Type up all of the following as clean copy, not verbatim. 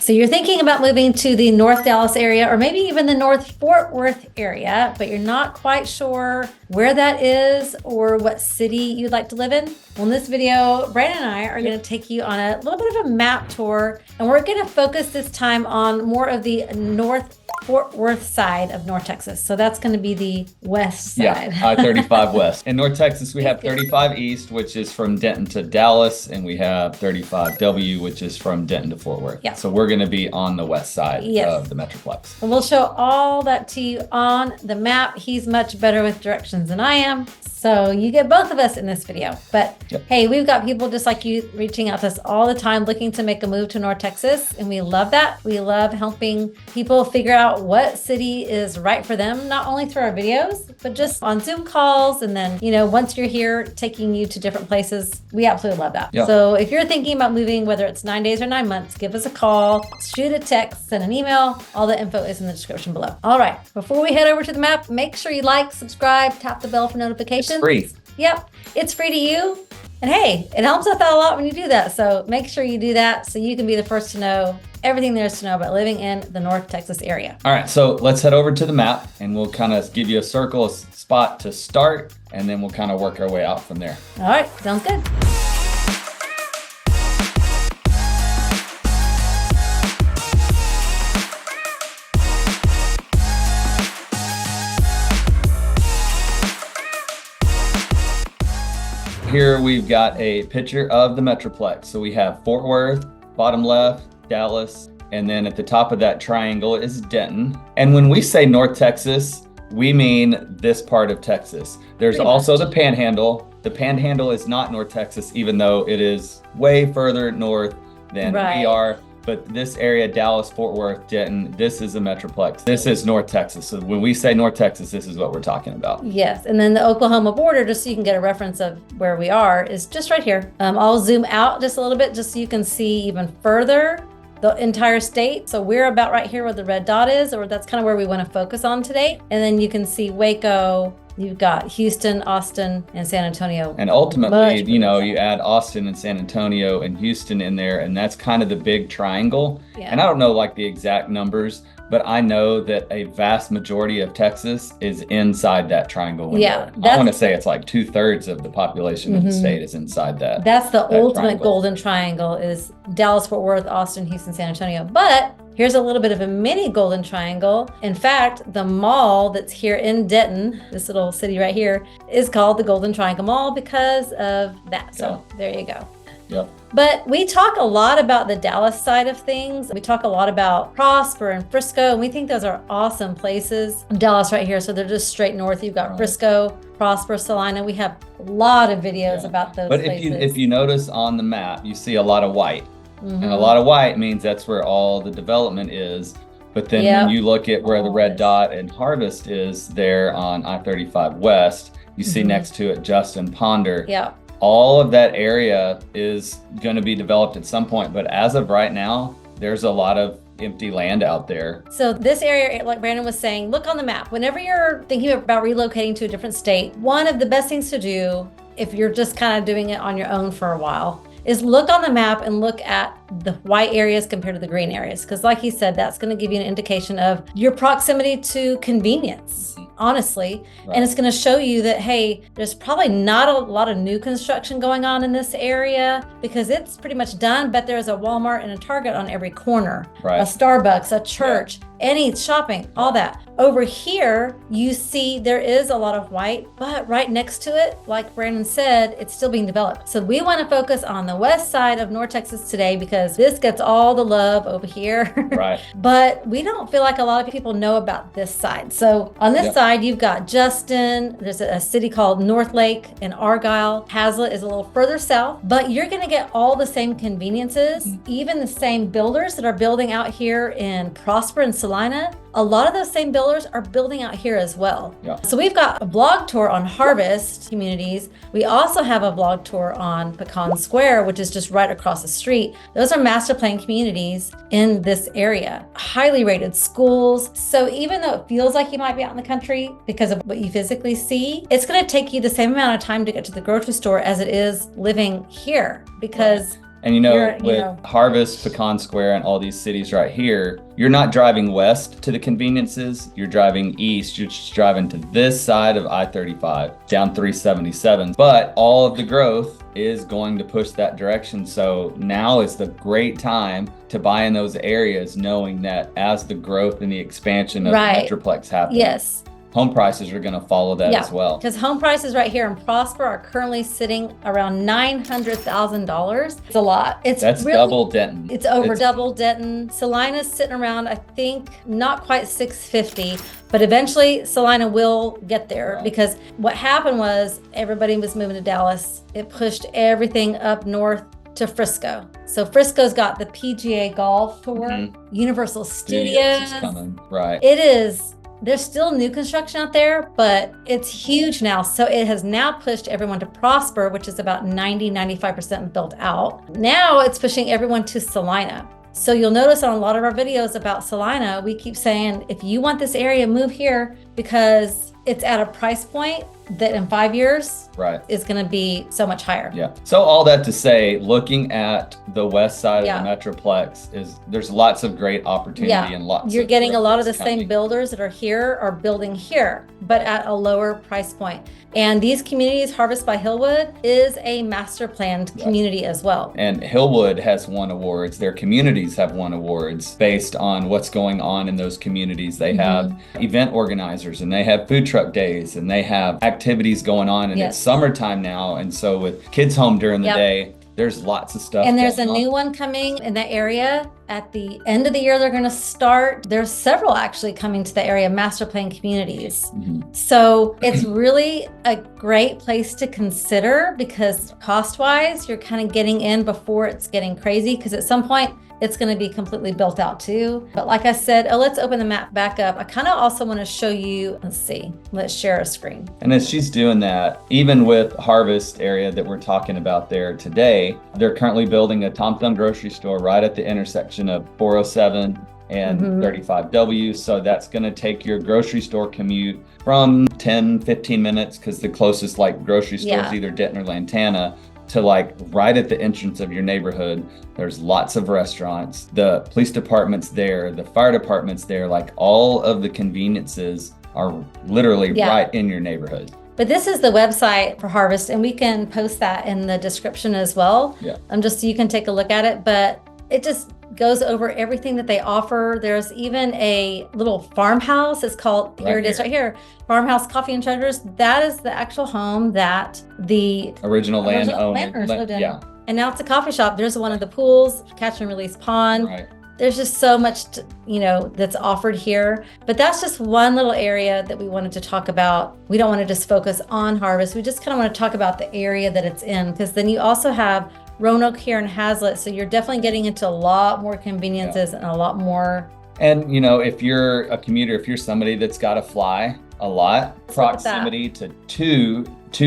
So you're thinking about moving to the North Dallas area or maybe even the North Fort Worth area, but you're not quite sure where that is or what city you'd like to live in. Well, in this video, Brandon and I are going to take you on a little bit of a map tour, and we're going to focus this time on more of the North Fort Worth side of North Texas. So that's going to be the west side. Yeah, I-35 west. In North Texas, we have 35 east, which is from Denton to Dallas, and we have 35W, which is from Denton to Fort Worth. Yeah. So we're going to be on the west side of the Metroplex. And we'll show all that to you on the map. He's much better with directions than I am. So you get both of us in this video. But hey, we've got people just like you reaching out to us all the time looking to make a move to North Texas. And we love that. We love helping people figure out what city is right for them, not only through our videos, but just on Zoom calls. And then, once you're here, taking you to different places. We absolutely love that. Yep. So if you're thinking about moving, whether it's 9 days or 9 months, give us a call, shoot a text, send an email. All the info is in the description below. All right. Before we head over to the map, make sure you like, subscribe, tap the bell for notifications. It's free. Yep, it's free to you. And hey, it helps us out a lot when you do that. So make sure you do that so you can be the first to know everything there is to know about living in the North Texas area. All right, so let's head over to the map and we'll kind of give you a circle, a spot to start, and then we'll kind of work our way out from there. All right, sounds good. Here we've got a picture of the Metroplex. So we have Fort Worth, bottom left, Dallas, and then at the top of that triangle is Denton. And when we say North Texas, we mean this part of Texas. There's also the Panhandle. The Panhandle is not North Texas, even though it is way further north than we are. But this area, Dallas, Fort Worth, Denton, this is the Metroplex. This is North Texas. So when we say North Texas, this is what we're talking about. Yes, and then the Oklahoma border, just so you can get a reference of where we are, is just right here. I'll zoom out just a little bit just so you can see even further the entire state. So we're about right here where the red dot is, or that's kind of where we want to focus on today. And then you can see Waco, you've got Houston, Austin, and San Antonio. And ultimately, you add Austin and San Antonio and Houston in there, and that's kind of the big triangle. Yeah. And I don't know the exact numbers, but I know that a vast majority of Texas is inside that triangle window. Yeah, I want to say it's like 2/3 of the population of the state is inside that. That's the ultimate golden triangle is Dallas, Fort Worth, Austin, Houston, San Antonio. But here's a little bit of a mini golden triangle. In fact, the mall that's here in Denton, this little city right here, is called the Golden Triangle Mall because of that. So there you go. Yep. But we talk a lot about the Dallas side of things. We talk a lot about Prosper and Frisco, and we think those are awesome places. Dallas right here, so they're just straight north. You've got Frisco, Prosper, Salina. We have a lot of videos about those places. But if you notice on the map, you see a lot of white. And a lot of white means that's where all the development is. But then when you look at where the red dot and Harvest is there on I-35 West, you see next to it Justin Ponder. Yeah. All of that area is going to be developed at some point. But as of right now, there's a lot of empty land out there. So this area, like Brandon was saying, look on the map. Whenever you're thinking about relocating to a different state, one of the best things to do, if you're just kind of doing it on your own for a while, is look on the map and look at the white areas compared to the green areas. Because like he said, that's going to give you an indication of your proximity to convenience, honestly. Right. And it's going to show you that, hey, there's probably not a lot of new construction going on in this area because it's pretty much done, but there's a Walmart and a Target on every corner, a Starbucks, a church, any shopping, all that. Over here, you see there is a lot of white, but right next to it, like Brandon said, it's still being developed. So we want to focus on the west side of North Texas today because this gets all the love over here. Right. But we don't feel like a lot of people know about this side. So on this side, you've got Justin. There's a city called Northlake and Argyle. Haslet is a little further south, but you're going to get all the same conveniences, even the same builders that are building out here in Prosper and Salina. A lot of those same builders are building out here as well. Yeah. So we've got a vlog tour on Harvest communities. We also have a vlog tour on Pecan Square, which is just right across the street. Those are master plan communities in this area. Highly rated schools. So even though it feels like you might be out in the country because of what you physically see, it's going to take you the same amount of time to get to the grocery store as it is living here because And with Harvest, Pecan Square, and all these cities right here, you're not driving west to the conveniences, you're driving east, you're just driving to this side of I-35, down 377. But all of the growth is going to push that direction. So now is the great time to buy in those areas, knowing that as the growth and the expansion of the Metroplex happens. Yes. Home prices are going to follow that as well. Because home prices right here in Prosper are currently sitting around $900,000. It's a lot. That's really, double Denton. It's over double Denton. Salina's sitting around, I think, not quite 650, but eventually Salina will get there because what happened was everybody was moving to Dallas. It pushed everything up north to Frisco. So Frisco's got the PGA Golf Tour, Universal Studios. Is coming. Right. It is. There's still new construction out there, but it's huge now. So it has now pushed everyone to Prosper, which is about 95% built out. Now it's pushing everyone to Salina. So you'll notice on a lot of our videos about Salina, we keep saying, if you want this area, move here because it's at a price point that in 5 years is going to be so much higher. Yeah. So all that to say, looking at the west side of the Metroplex there's lots of great opportunity and lots. You're getting a lot of the same builders that are here are building here, but at a lower price point. And these communities, Harvest by Hillwood, is a master planned community as well. And Hillwood has won awards. Their communities have won awards based on what's going on in those communities. They have event organizers and they have food truck days and they have activities going on, and it's summertime now. And so with kids home during the day, there's lots of stuff. And there's a new one coming in that area at the end of the year. They're going to start. There's several actually coming to the area, master plan communities. So it's really a great place to consider because cost wise, you're kind of getting in before it's getting crazy because at some point it's going to be completely built out too. But like I said, let's open the map back up. I kind of also want to show you, let's share a screen. And as she's doing that, even with Harvest area that we're talking about there today, they're currently building a Tom Thumb grocery store right at the intersection of 407 and 35W. So that's going to take your grocery store commute from 10-15 minutes because the closest grocery store is either Denton or Lantana, to right at the entrance of your neighborhood. There's lots of restaurants, the police department's there, the fire department's there, all of the conveniences are literally right in your neighborhood. But this is the website for Harvest, and we can post that in the description as well. Just so you can take a look at it, but it just goes over everything that they offer. There's even a little farmhouse. It's called, here it is right here, Farmhouse Coffee and Treasures. That is the actual home that the original landowners lived in. And now it's a coffee shop. There's one of the pools, catch and release pond. There's just so much, that's offered here. But that's just one little area that we wanted to talk about. We don't want to just focus on Harvest. We just kind of want to talk about the area that it's in, because then you also have Roanoke here in Haslet. So you're definitely getting into a lot more conveniences and a lot more. And, if you're a commuter, if you're somebody that's got to fly a lot, proximity to two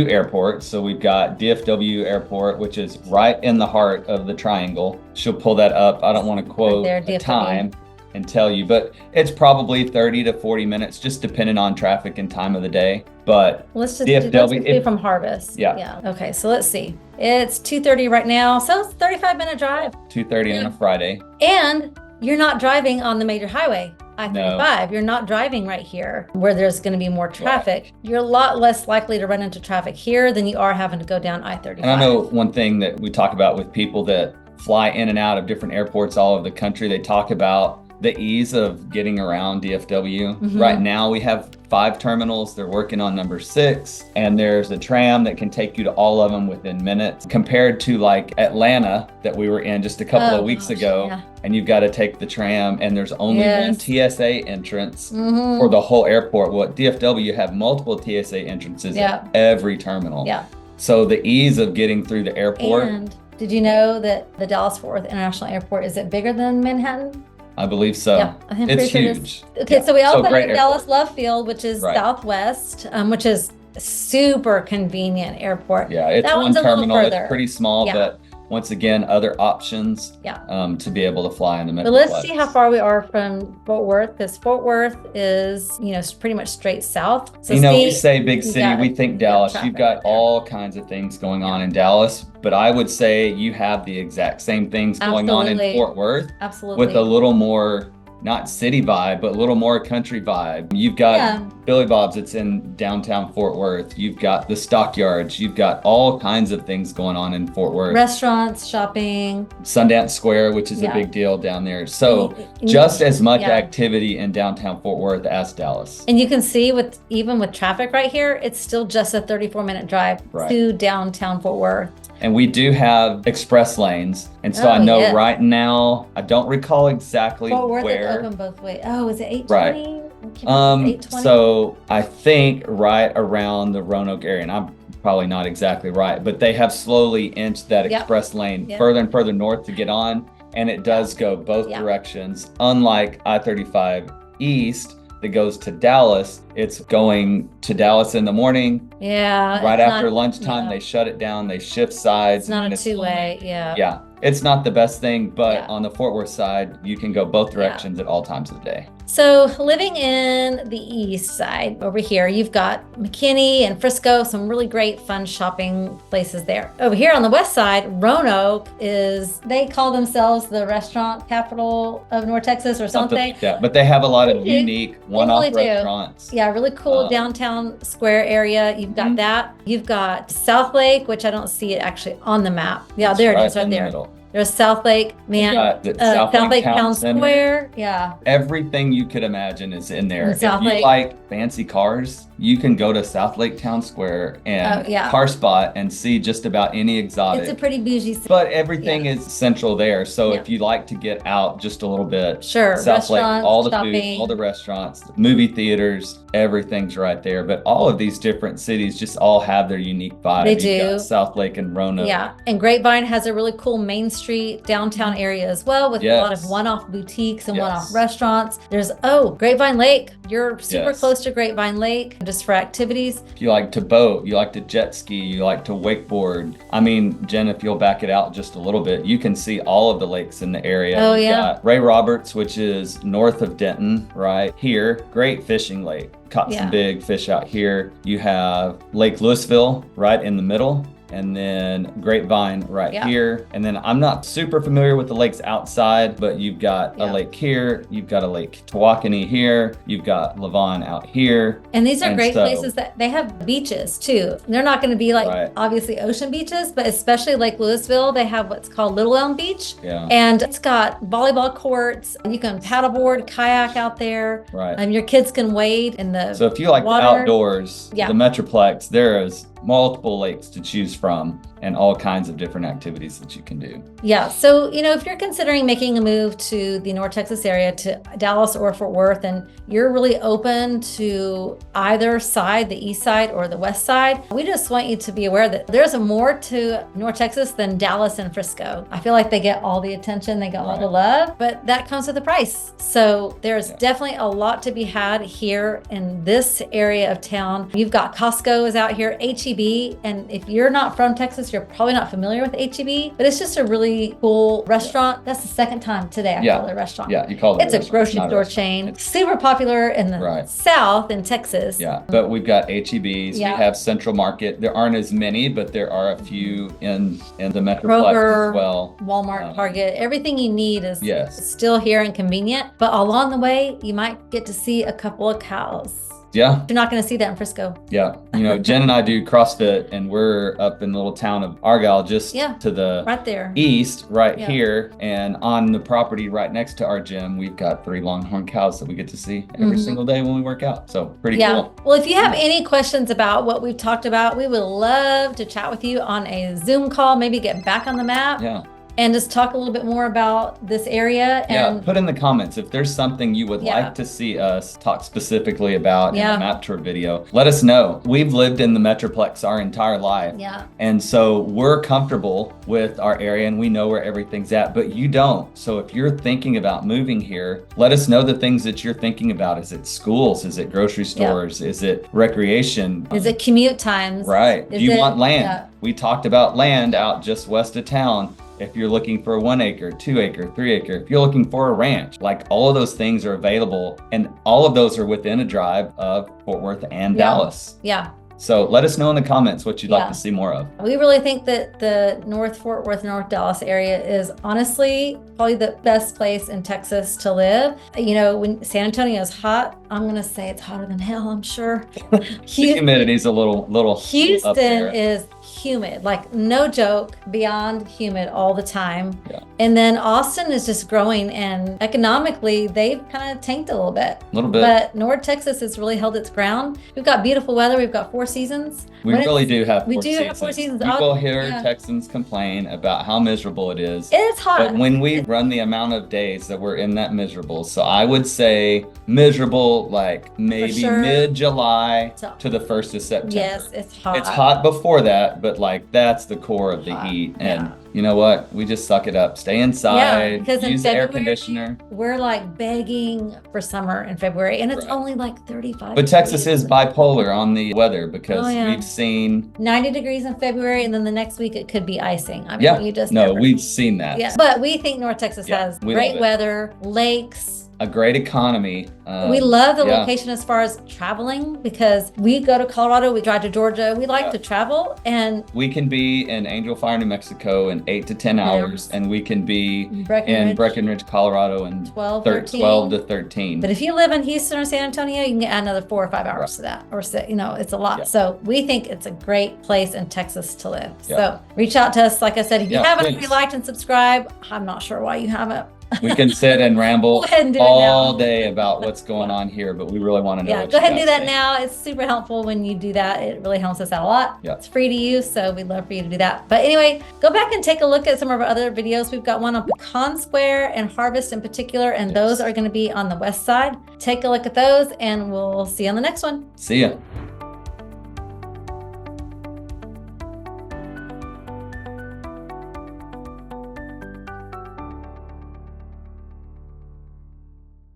airports. So we've got DFW Airport, which is right in the heart of the triangle. She'll pull that up. I don't want to quote the time and tell you, but it's probably 30 to 40 minutes, just depending on traffic and time of the day. But let's do from Harvest. Yeah. Okay, so let's see. It's 2:30 right now, so it's a 35-minute drive. 2:30 on a Friday. And you're not driving on the major highway, I-35. You're not driving right here where there's going to be more traffic. You're a lot less likely to run into traffic here than you are having to go down I-35. And I know one thing that we talk about with people that fly in and out of different airports all over the country, they talk about the ease of getting around DFW. Right now we have 5 terminals. They're working on number 6, and there's a tram that can take you to all of them within minutes, compared to Atlanta that we were in just a couple of weeks ago. And you've got to take the tram, and there's only one TSA entrance for the whole airport. Well, at DFW have multiple TSA entrances at every terminal. So the ease of getting through the airport. And did you know that the Dallas-Fort Worth International Airport, is it bigger than Manhattan? I believe so. Yeah, it's huge. Okay, so we also have Dallas Love Field, which is southwest, which is super convenient airport. Yeah, it's one terminal. It's pretty small, but once again, other options Yeah. to be able to fly in the But Metroplex. let's see how far we are from Fort Worth, because Fort Worth is, pretty much straight south. So we say big city, got- we think you got Dallas. traffic You've got right there. all kinds of things going on in Dallas, but I would say you have the exact same things going on in Absolutely. Fort Worth Absolutely. with a little more, not city vibe, but a little more country vibe. You've got Billy Bob's, it's in downtown Fort Worth. You've got the Stockyards. You've got all kinds of things going on in Fort Worth. Restaurants, shopping. Sundance Square, which is a big deal down there. So just as much activity in downtown Fort Worth as Dallas. And you can see even with traffic right here, it's still just a 34-minute drive to downtown Fort Worth. And we do have express lanes. And so I know right now, I don't recall exactly Fort Worth where. is open both ways. Oh, is it 820? Right. 820? So I think right around the Roanoke area, and I'm probably not exactly right, but they have slowly inched that express lane further and further north to get on. And it does go both directions. Unlike I-35 East, that goes to Dallas, it's going to Dallas in the morning. Yeah. Right after lunchtime, they shut it down. They shift sides. It's not a two-way. Yeah. Yeah. It's not the best thing, but on the Fort Worth side, you can go both directions at all times of the day. So living in the east side over here, you've got McKinney and Frisco, some really great fun shopping places there. Over here on the west side, Roanoke they call themselves the restaurant capital of North Texas or something. Like that. But they have a lot of unique one-off restaurants. Yeah, really cool downtown square area. You've got that. You've got Southlake, which I don't see it actually on the map. Yeah, there it is right there. There's Southlake, Southlake Town Square. Yeah. Everything you could imagine is in there. If you like fancy cars, you can go to Southlake Town Square and Car Spot and see just about any exotic. It's a pretty bougie city. But everything is central there. So if you like to get out just a little bit, Southlake, all the shopping. food, all the restaurants, movie theaters, everything's right there. But all of these different cities just all have their unique vibe. They do. You've got Southlake and Roanoke. Yeah. And Grapevine has a really cool Main Street downtown area as well, with a lot of one-off boutiques and one-off restaurants. There's Grapevine Lake. You're super close to Grapevine Lake just for activities. If you like to boat, you like to jet ski, you like to wakeboard. I mean, Jen, if you'll back it out just a little bit, you can see all of the lakes in the area. Oh, you got Ray Roberts, which is north of Denton, right here. Great fishing lake. Caught some big fish out here. You have Lake Lewisville right in the middle. And then Grapevine right here. And then I'm not super familiar with the lakes outside, but you've got a lake here. You've got a Lake Tawakoni here. You've got Levon out here. And these are great places that they have beaches too. They're not going to be like obviously ocean beaches, but especially Lake Lewisville, they have what's called Little Elm Beach. Yeah. And it's got volleyball courts. You can paddleboard, kayak out there. Right. Your kids can wade in the So if you like water. the outdoors, the Metroplex, there is multiple lakes to choose from and all kinds of different activities that you can do. Yeah. So, if you're considering making a move to the North Texas area, to Dallas or Fort Worth, and you're really open to either side, the east side or the west side, we just want you to be aware that there's more to North Texas than Dallas and Frisco. I feel like they get all the attention, they get all the love, but that comes with a price. So there's definitely a lot to be had here in this area of town. You've got Costco is out here, H-E-B, and if you're not from Texas, you're probably not familiar with H-E-B, but it's just a really cool restaurant. That's the second time today I call it a restaurant. Yeah, you call it It's a grocery store chain. It's super popular in the South in Texas. Yeah, but we've got H-E-Bs. We have Central Market. There aren't as many, but there are a few in the Metroplex Kroger, as well. Walmart, Target. Everything you need is still here and convenient. But along the way, you might get to see a couple of cows. Yeah. You're not going to see that in Frisco. Yeah. Jen and I do CrossFit, and we're up in the little town of Argyle, just to the right there east, here. And on the property right next to our gym, we've got 3 longhorn cows that we get to see every single day when we work out. So pretty cool. Well, if you have any questions about what we've talked about, we would love to chat with you on a Zoom call, maybe get back on the map. Yeah. and just talk a little bit more about this area. And put in the comments if there's something you would like to see us talk specifically about in a map tour video. Let us know. We've lived in the Metroplex our entire life. Yeah. And so we're comfortable with our area and we know where everything's at, but you don't. So if you're thinking about moving here, let us know the things that you're thinking about. Is it schools? Is it grocery stores? Is it recreation? Is it commute times? Right. Do you want land? Yeah. We talked about land out just west of town. If you're looking for 1 acre, 2 acre, 3 acre, if you're looking for a ranch, like all of those things are available, and all of those are within a drive of Fort Worth and Dallas. Yeah. So let us know in the comments what you'd like to see more of. We really think that the North Fort Worth, North Dallas area is honestly probably the best place in Texas to live. You know, when San Antonio is hot, I'm going to say it's hotter than hell, I'm sure. The humidity's a little Houston up there. is humid, like no joke, beyond humid all the time. Yeah. And then Austin is just growing, and economically they've kind of tanked a little bit. A little bit. But North Texas has really held its ground. We've got beautiful weather. We've got 4 seasons. We really do have 4 seasons. We do have 4 seasons. You will hear Texans complain about how miserable it is. It's hot. But when we run the amount of days that we're in that miserable, so I would say miserable like maybe mid-July to the 1st of September. Yes, it's hot. It's hot before that, but like that's the core of the heat. And you know what? We just suck it up. Stay inside. Because use in the air February, conditioner. We're like begging for summer in February, and it's only like 35. But Texas is bipolar on the weather because we've seen 90 degrees in February, and then the next week it could be icing. I mean, you just we've seen that. Yeah, but we think North Texas has great weather, lakes, a great economy. We love the location as far as traveling, because we go to Colorado, we drive to Georgia, we like to travel, and we can be in Angel Fire, New Mexico in 8 to 10 hours, and we can be in Breckenridge, Colorado in 12 to 13. But if you live in Houston or San Antonio, you can add another 4 or 5 hours to that, or it's a lot. So we think it's a great place in Texas to live. So reach out to us. Like I said, if you haven't already liked and subscribed, I'm not sure why you haven't. We can sit and ramble all day about what's going on here, but we really want to know. Yeah, go ahead and do that now. It's super helpful when you do that. It really helps us out a lot. Yeah. It's free to use, so we'd love for you to do that. But anyway, go back and take a look at some of our other videos. We've got one on Pecan Square and Harvest in particular, and those are going to be on the west side. Take a look at those, and we'll see you on the next one. See ya.